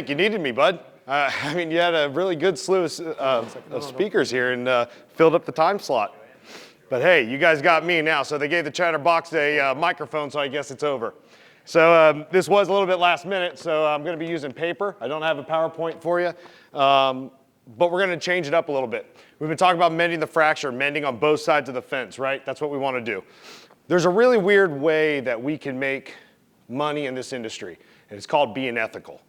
think you needed me, bud. I mean, you had a really good slew of speakers here and filled up the time slot. But hey, you guys got me now. So they gave the chatterbox a microphone, so I guess it's over. So this was a little bit last minute, so I'm going to be using paper. I don't have a PowerPoint for you, but we're going to change it up a little bit. We've been talking about mending the fracture, mending on both sides of the fence, right? That's what we want to do. There's a really weird way that we can make money in this industry, and it's called being ethical.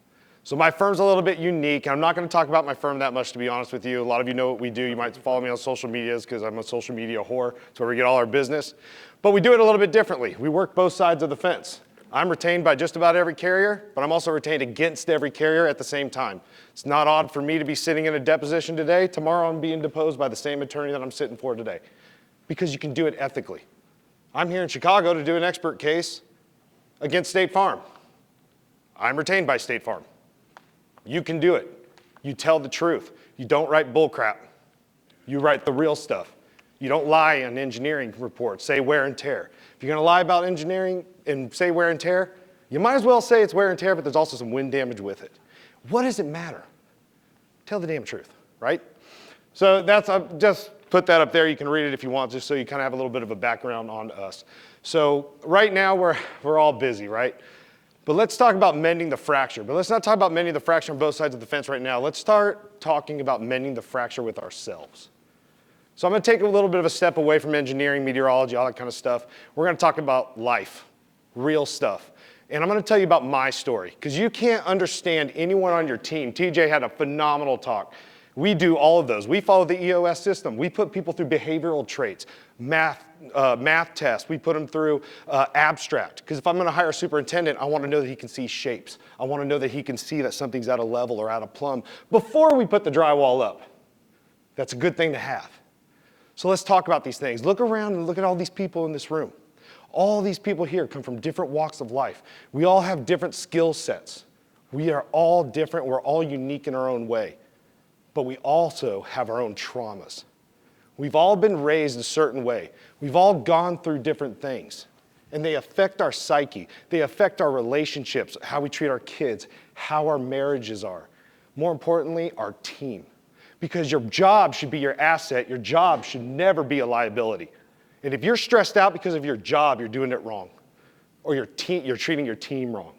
So my firm's a little bit unique. I'm not going to talk about my firm that much, to be honest with you. A lot of you know what we do. You might follow me on social medias because I'm a social media whore. It's where we get all our business. But we do it a little bit differently. We work both sides of the fence. I'm retained by just about every carrier, but I'm also retained against every carrier at the same time. It's not odd for me to be sitting in a deposition today. Tomorrow I'm being deposed by the same attorney that I'm sitting for today, because you can do it ethically. I'm here in Chicago to do an expert case against State Farm. I'm retained by State Farm. You can do it. You tell the truth. You don't write bullcrap. You write the real stuff. You don't lie on engineering reports, say wear and tear. If you're going to lie about engineering and say wear and tear, you might as well say it's wear and tear, but there's also some wind damage with it. What does it matter? Tell the damn truth, right? So that's, I've just put that up there. You can read it if you want, just so you kind of have a little bit of a background on us. So right now we're all busy, right? But let's talk about mending the fracture. But let's not talk about mending the fracture on both sides of the fence right now. Let's start talking about mending the fracture with ourselves. So I'm going to take a little bit of a step away from engineering, meteorology, all that kind of stuff. We're going to talk about life, real stuff. And I'm going to tell you about my story, because you can't understand anyone on your team. TJ had a phenomenal talk. We do all of those. We follow the EOS system. We put people through behavioral traits, math tests. We put them through abstract. Because if I'm going to hire a superintendent, I want to know that he can see shapes. I want to know that he can see that something's out of level or out of plumb before we put the drywall up. That's a good thing to have. So let's talk about these things. Look around and look at all these people in this room. All these people here come from different walks of life. We all have different skill sets. We are all different. We're all unique in our own way. But we also have our own traumas. We've all been raised a certain way. We've all gone through different things. And they affect our psyche. They affect our relationships, how we treat our kids, how our marriages are. More importantly, our team. Because your job should be your asset. Your job should never be a liability. And if you're stressed out because of your job, you're doing it wrong. Or you're treating your team wrong.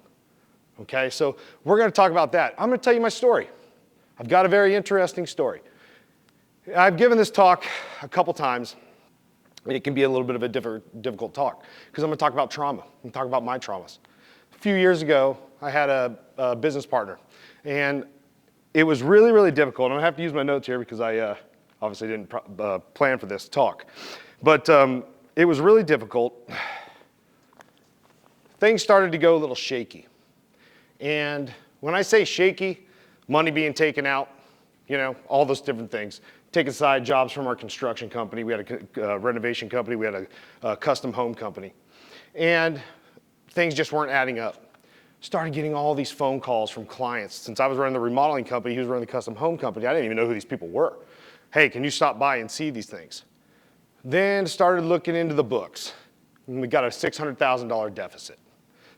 Okay, so we're going to talk about that. I'm going to tell you my story. I've got a very interesting story. I've given this talk a couple times, and it can be a little bit of a difficult talk, because I'm going to talk about trauma. I'm going to talk about my traumas. A few years ago, I had a business partner, and it was really, really difficult. And I have to use my notes here because I obviously didn't plan for this talk. But it was really difficult. Things started to go a little shaky. And when I say shaky, money being taken out, you know, all those different things. Taking side jobs from our construction company. We had a renovation company. We had a custom home company. And things just weren't adding up. Started getting all these phone calls from clients. Since I was running the remodeling company, he was running the custom home company. I didn't even know who these people were. Hey, can you stop by and see these things? Then started looking into the books. And we got a $600,000 deficit.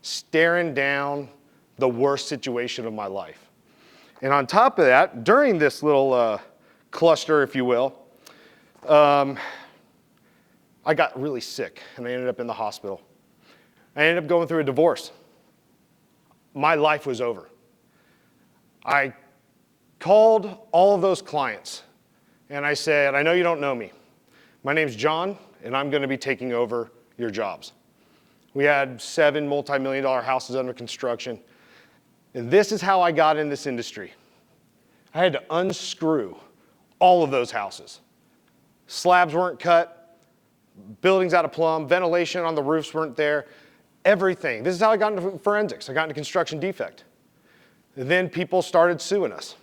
Staring down the worst situation of my life. And on top of that, during this little cluster, if you will, I got really sick and I ended up in the hospital. I ended up going through a divorce. My life was over. I called all of those clients and I said, I know you don't know me. My name's John and I'm going to be taking over your jobs. We had 7 multi-million-dollar houses under construction. And this is how I got in this industry. I had to unscrew all of those houses. Slabs weren't cut, buildings out of plumb, ventilation on the roofs weren't there. Everything. This is how I got into forensics. I got into construction defect. And then people started suing us.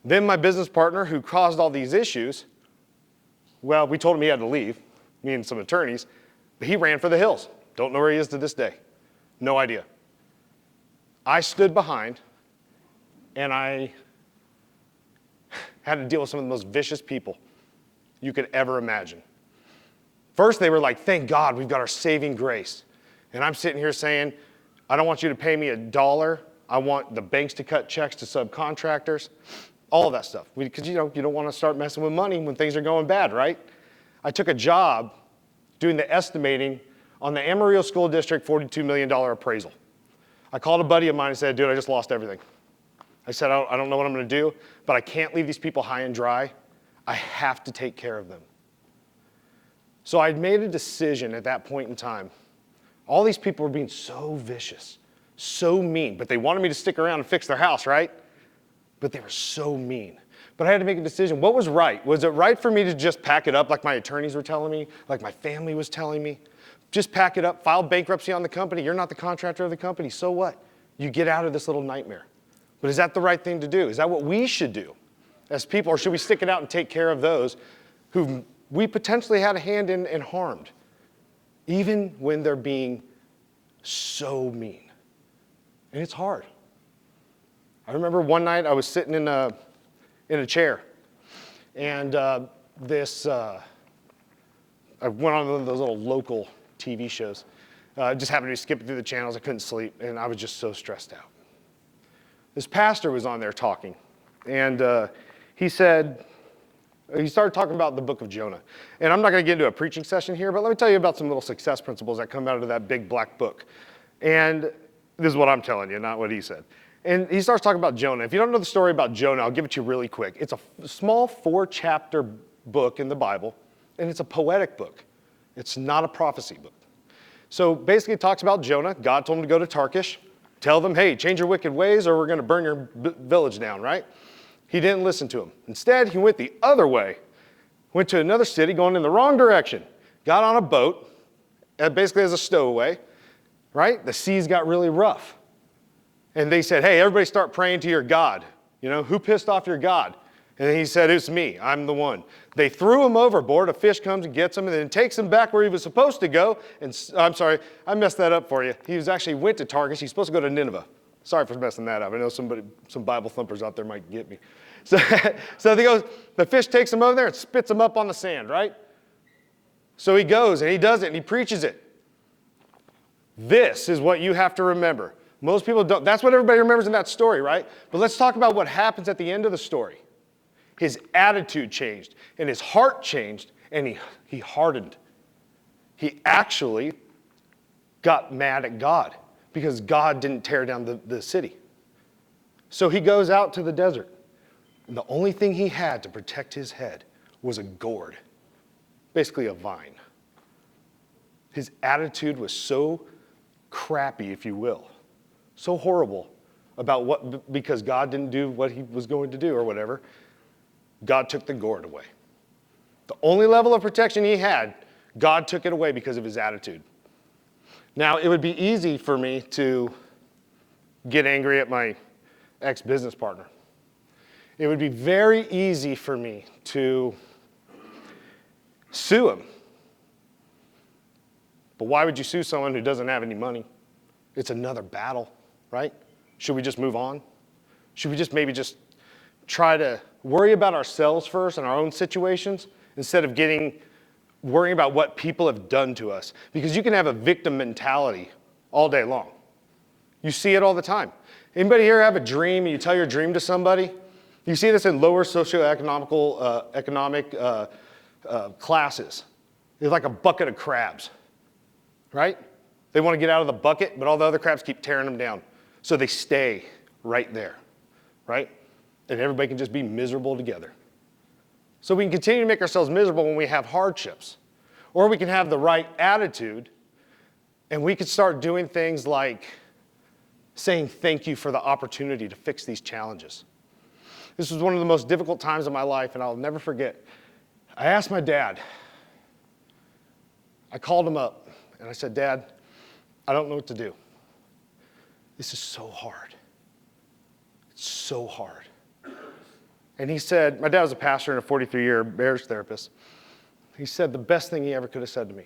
Then my business partner, who caused all these issues, well, we told him he had to leave, me and some attorneys, but he ran for the hills. Don't know where he is to this day. No idea. I stood behind, and I had to deal with some of the most vicious people you could ever imagine. First, they were like, thank God we've got our saving grace. And I'm sitting here saying, I don't want you to pay me $1 I want the banks to cut checks to subcontractors, all of that stuff. Because you don't want to start messing with money when things are going bad, right? I took a job doing the estimating on the Amarillo School District $42 million appraisal. I called a buddy of mine and said, dude, I just lost everything. I said, I don't know what I'm going to do, but I can't leave these people high and dry. I have to take care of them. So I'd made a decision at that point in time. All these people were being so vicious, so mean, but they wanted me to stick around and fix their house, right? But they were so mean. But I had to make a decision. What was right? Was it right for me to just pack it up like my attorneys were telling me, like my family was telling me? Just pack it up, file bankruptcy on the company. You're not the contractor of the company. So what? You get out of this little nightmare. But is that the right thing to do? Is that what we should do as people? Or should we stick it out and take care of those who we potentially had a hand in and harmed, even when they're being so mean? And it's hard. I remember one night I was sitting in a chair, and I went on one of those little local TV shows. Just happened to be skipping through the channels. I couldn't sleep, and I was just so stressed out. This pastor was on there talking, and he started talking about the book of Jonah. And I'm not going to get into a preaching session here, but let me tell you about some little success principles that come out of that big black book. And this is what I'm telling you, not what he said. And he starts talking about Jonah. If you don't know the story about Jonah, I'll give it to you really quick. It's a small 4-chapter book in the Bible, and it's a poetic book. It's not a prophecy book. So basically it talks about Jonah. God told him to go to Tarshish, tell them, hey, change your wicked ways or we're going to burn your village down, right? He didn't listen to him. Instead, he went the other way, went to another city going in the wrong direction, got on a boat, basically as a stowaway, right? The seas got really rough. And they said, hey, everybody start praying to your God. Who pissed off your God? And he said, it's me, I'm the one. They threw him overboard, a fish comes and gets him, and then takes him back where he was supposed to go. And I'm sorry, I messed that up for you. He went to Tarshish, he's supposed to go to Nineveh. Sorry for messing that up. I know some Bible thumpers out there might get me. So the fish takes him over there and spits him up on the sand, right? So he goes and he does it and he preaches it. This is what you have to remember. Most people don't. That's what everybody remembers in that story, right? But let's talk about what happens at the end of the story. His attitude changed, and his heart changed, and he hardened. He actually got mad at God because God didn't tear down the city. So he goes out to the desert, and the only thing he had to protect his head was a gourd, basically a vine. His attitude was so crappy, if you will, so horrible because God didn't do what he was going to do or whatever. God took the gourd away. The only level of protection he had, God took it away because of his attitude. Now, it would be easy for me to get angry at my ex-business partner. It would be very easy for me to sue him. But why would you sue someone who doesn't have any money? It's another battle, right? Should we just move on? Should we maybe try to worry about ourselves first and our own situations instead of worrying about what people have done to us? Because you can have a victim mentality all day long. You see it all the time. Anybody here have a dream and you tell your dream to somebody? You see this in lower socioeconomic classes. It's like a bucket of crabs, right? They want to get out of the bucket, but all the other crabs keep tearing them down. So they stay right there, right? And everybody can just be miserable together. So we can continue to make ourselves miserable when we have hardships. Or we can have the right attitude, and we can start doing things like saying thank you for the opportunity to fix these challenges. This was one of the most difficult times of my life, and I'll never forget. I asked my dad. I called him up, and I said, Dad, I don't know what to do. This is so hard. It's so hard. And he said, my dad was a pastor and a 43-year marriage therapist. He said the best thing he ever could have said to me.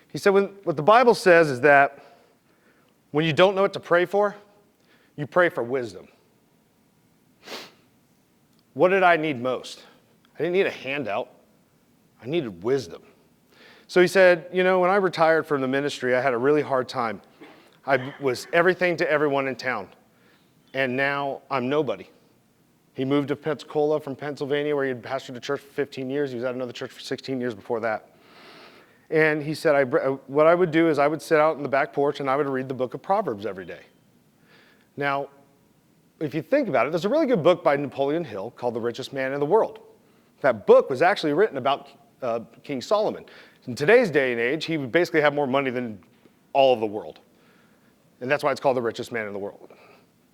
He said, what the Bible says is that when you don't know what to pray for, you pray for wisdom. What did I need most? I didn't need a handout. I needed wisdom. So he said, when I retired from the ministry, I had a really hard time. I was everything to everyone in town. and now I'm nobody. He moved to Pensacola from Pennsylvania, where he had pastored a church for 15 years. He was at another church for 16 years before that. And he said, what I would do is I would sit out on the back porch and I would read the book of Proverbs every day. Now, if you think about it, there's a really good book by Napoleon Hill called The Richest Man in the World. That book was actually written about King Solomon. In today's day and age, he would basically have more money than all of the world. And that's why it's called The Richest Man in the World.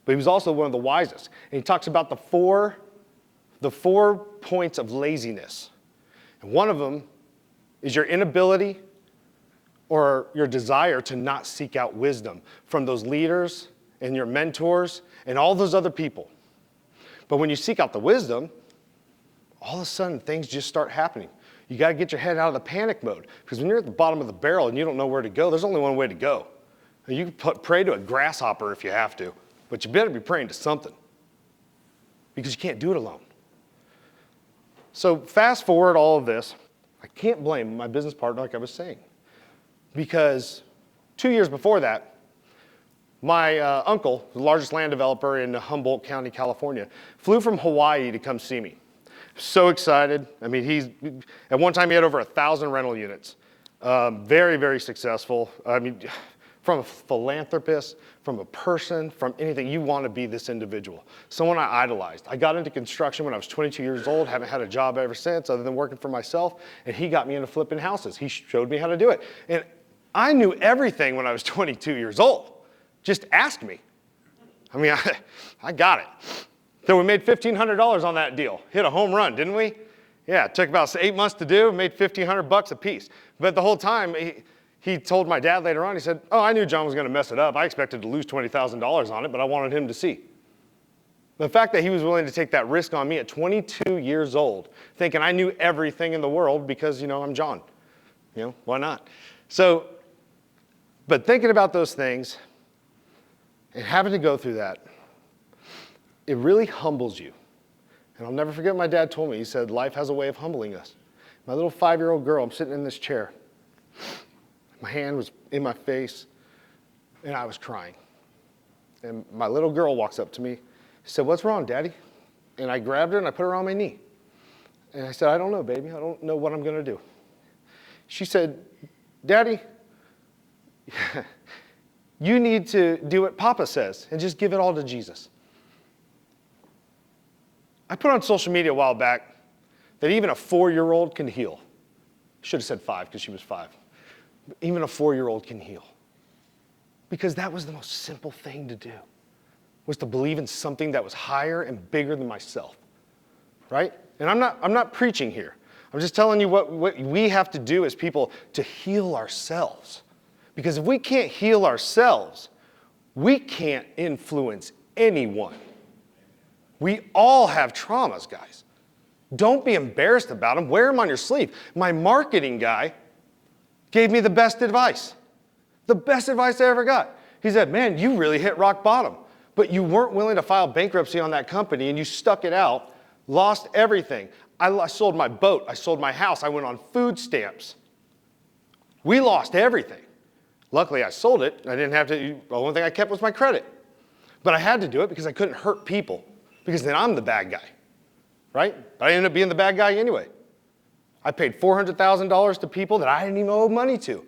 But he was also one of the wisest. And he talks about the four points of laziness. And one of them is your inability or your desire to not seek out wisdom from those leaders and your mentors and all those other people. But when you seek out the wisdom, all of a sudden things just start happening. You got to get your head out of the panic mode, because when you're at the bottom of the barrel and you don't know where to go, there's only one way to go. And you can pray to a grasshopper if you have to, but you better be praying to something, because you can't do it alone. So fast forward all of this, I can't blame my business partner, like I was saying, because 2 years before that, my uncle, the largest land developer in Humboldt County, California, flew from Hawaii to come see me. So excited. I mean, at one time he had over 1,000 rental units. Very, very successful. I mean, from a philanthropist, from a person, from anything, you want to be this individual. Someone I idolized. I got into construction when I was 22 years old, haven't had a job ever since other than working for myself, and he got me into flipping houses. He showed me how to do it. And I knew everything when I was 22 years old. Just ask me. I mean, I got it. So we made $1,500 on that deal. Hit a home run, didn't we? Yeah, it took about 8 months to do, made $1,500 a piece. But the whole time, he told my dad later on, he said, oh, I knew John was going to mess it up. I expected to lose $20,000 on it, but I wanted him to see. The fact that he was willing to take that risk on me at 22 years old, thinking I knew everything in the world because, I'm John. Why not? So, but thinking about those things and having to go through that, it really humbles you. And I'll never forget what my dad told me. He said, life has a way of humbling us. My little 5-year-old girl, I'm sitting in this chair. My hand was in my face, and I was crying. And my little girl walks up to me. She said, what's wrong, Daddy? And I grabbed her, and I put her on my knee. And I said, I don't know, baby. I don't know what I'm going to do. She said, Daddy, you need to do what Papa says and just give it all to Jesus. I put on social media a while back that even a 4-year-old can heal. Should have said 5 because she was 5. But even a 4-year-old can heal. Because that was the most simple thing to do, was to believe in something that was higher and bigger than myself, right? And I'm not preaching here. I'm just telling you what we have to do as people to heal ourselves. Because if we can't heal ourselves, we can't influence anyone. We all have traumas, guys. Don't be embarrassed about them. Wear them on your sleeve. My marketing guy gave me the best advice. The best advice I ever got. He said, man, you really hit rock bottom, but you weren't willing to file bankruptcy on that company and you stuck it out, lost everything. I sold my boat. I sold my house. I went on food stamps. We lost everything. Luckily, I sold it. I didn't have to. The only thing I kept was my credit. But I had to do it because I couldn't hurt people, because then I'm the bad guy, right? But I ended up being the bad guy anyway. I paid $400,000 to people that I didn't even owe money to.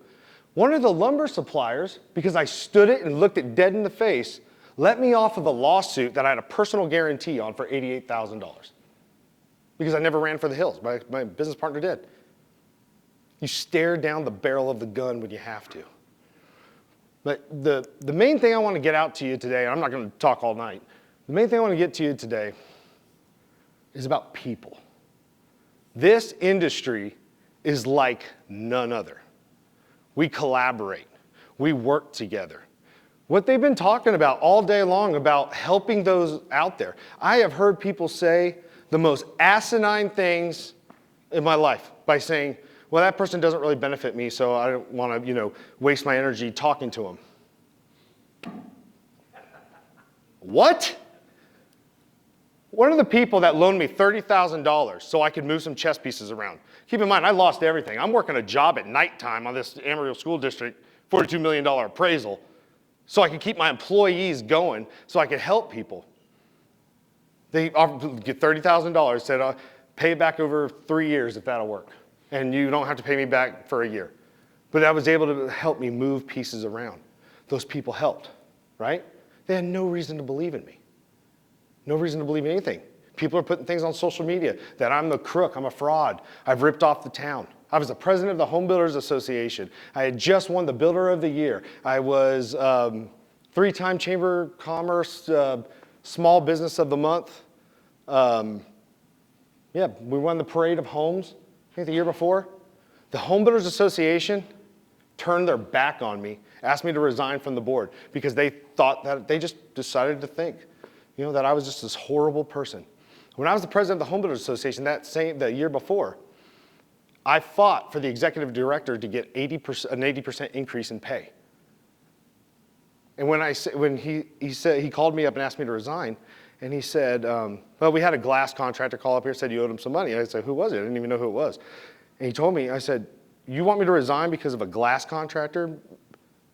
One of the lumber suppliers, because I stood it and looked it dead in the face, let me off of a lawsuit that I had a personal guarantee on for $88,000. Because I never ran for the hills. My business partner did. You stare down the barrel of the gun when you have to. But the main thing I want to get out to you today, and I'm not going to talk all night, the main thing I want to get to you today is about people. This industry is like none other. We collaborate. We work together. What they've been talking about all day long about helping those out there. I have heard people say the most asinine things in my life by saying, well, that person doesn't really benefit me, so I don't want to, waste my energy talking to them. What? One of the people that loaned me $30,000 so I could move some chess pieces around. Keep in mind, I lost everything. I'm working a job at nighttime on this Amarillo School District, $42 million appraisal. so I could keep my employees going, so I could help people. They offered get $30,000, said, pay it back over 3 years if that'll work. And you don't have to pay me back for a year. But I was able to help me move pieces around. Those people helped, right? They had no reason to believe in me. No reason to believe in anything. People are putting things on social media that I'm the crook, I'm a fraud, I've ripped off the town. I was the president of the Home Builders Association. I had just won the Builder of the Year. I was 3-time Chamber of Commerce Small Business of the Month. Yeah, we won the Parade of Homes, I think the year before. The Home Builders Association turned their back on me, asked me to resign from the board because they thought that, they just decided to think, you know, that I was just this horrible person. When I was the president of the Home Builders Association the year before, I fought for the executive director to get an 80% increase in pay. And when he called me up and asked me to resign, and he said, well, we had a glass contractor call up here, said you owed him some money. I said, who was it? I didn't even know who it was. And he told me, I said, you want me to resign because of a glass contractor,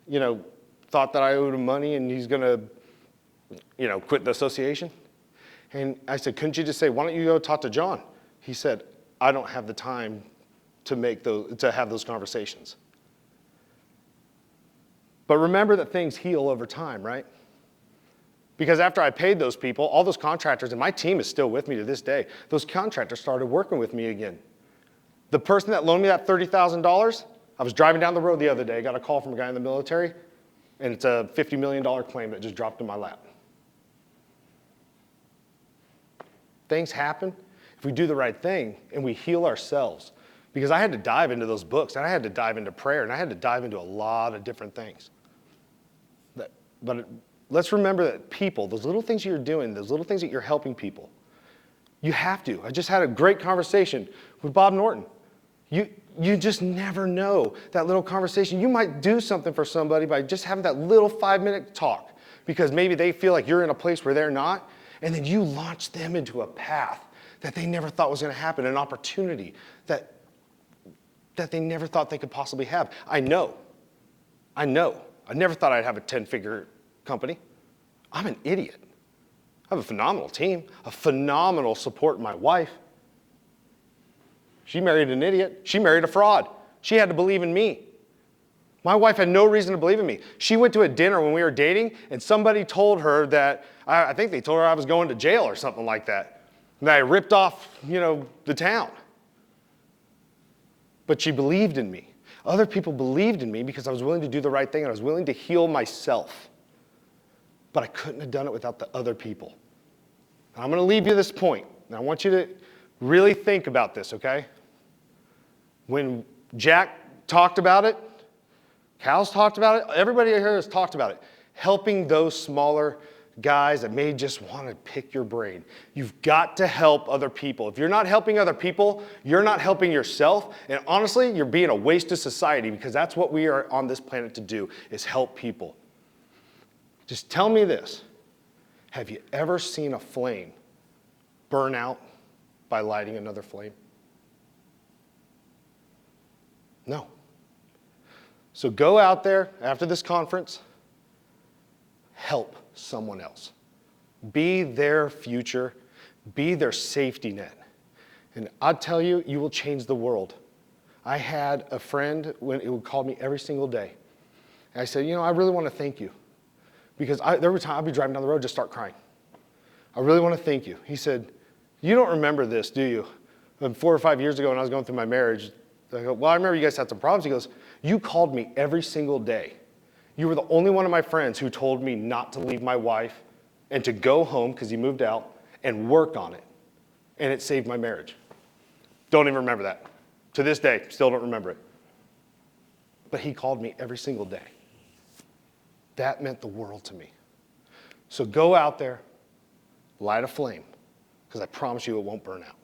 you know, thought that I owed him money and he's gonna, you know, quit the association? And I said, couldn't you just say, why don't you go talk to John? He said, I don't have the time to have those conversations. But remember that things heal over time, right? Because after I paid those people, all those contractors, and my team is still with me to this day, those contractors started working with me again. The person that loaned me that $30,000, I was driving down the road the other day, got a call from a guy in the military, and it's a $50 million claim that just dropped in my lap. Things happen if we do the right thing and we heal ourselves. Because I had to dive into those books, and I had to dive into prayer, and I had to dive into a lot of different things. But let's remember that people, those little things you're doing, those little things that you're helping people, you have to. I just had a great conversation with Bob Norton. You just never know that little conversation. You might do something for somebody by just having that little 5-minute talk because maybe they feel like you're in a place where they're not, and then you launch them into a path that they never thought was going to happen, an opportunity that they never thought they could possibly have. I know. I never thought I'd have a 10-figure company. I'm an idiot. I have a phenomenal team, a phenomenal support in my wife. She married an idiot. She married a fraud. She had to believe in me. My wife had no reason to believe in me. She went to a dinner when we were dating, and somebody told her that, I think they told her I was going to jail or something like that, and that I ripped off, you know, the town. But she believed in me. Other people believed in me because I was willing to do the right thing and I was willing to heal myself. But I couldn't have done it without the other people. And I'm going to leave you this point. And I want you to really think about this, okay? When Jack talked about it, Cal's talked about it, everybody here has talked about it. Helping those smaller guys that may just want to pick your brain. You've got to help other people. If you're not helping other people, you're not helping yourself. And honestly, you're being a waste of society because that's what we are on this planet to do, is help people. Just tell me this. Have you ever seen a flame burn out by lighting another flame? No. So go out there after this conference, help someone else. Be their future. Be their safety net. And I'll tell you, you will change the world. I had a friend when it would call me every single day. And I said, you know, I really want to thank you. Because there were times I'd be driving down the road, just start crying. I really want to thank you. He said, you don't remember this, do you? 4 or 5 years ago when I was going through my marriage, I go, well, I remember you guys had some problems. He goes, you called me every single day. You were the only one of my friends who told me not to leave my wife and to go home, because he moved out, and work on it. And it saved my marriage. Don't even remember that. To this day, still don't remember it. But he called me every single day. That meant the world to me. So go out there, light a flame, because I promise you it won't burn out.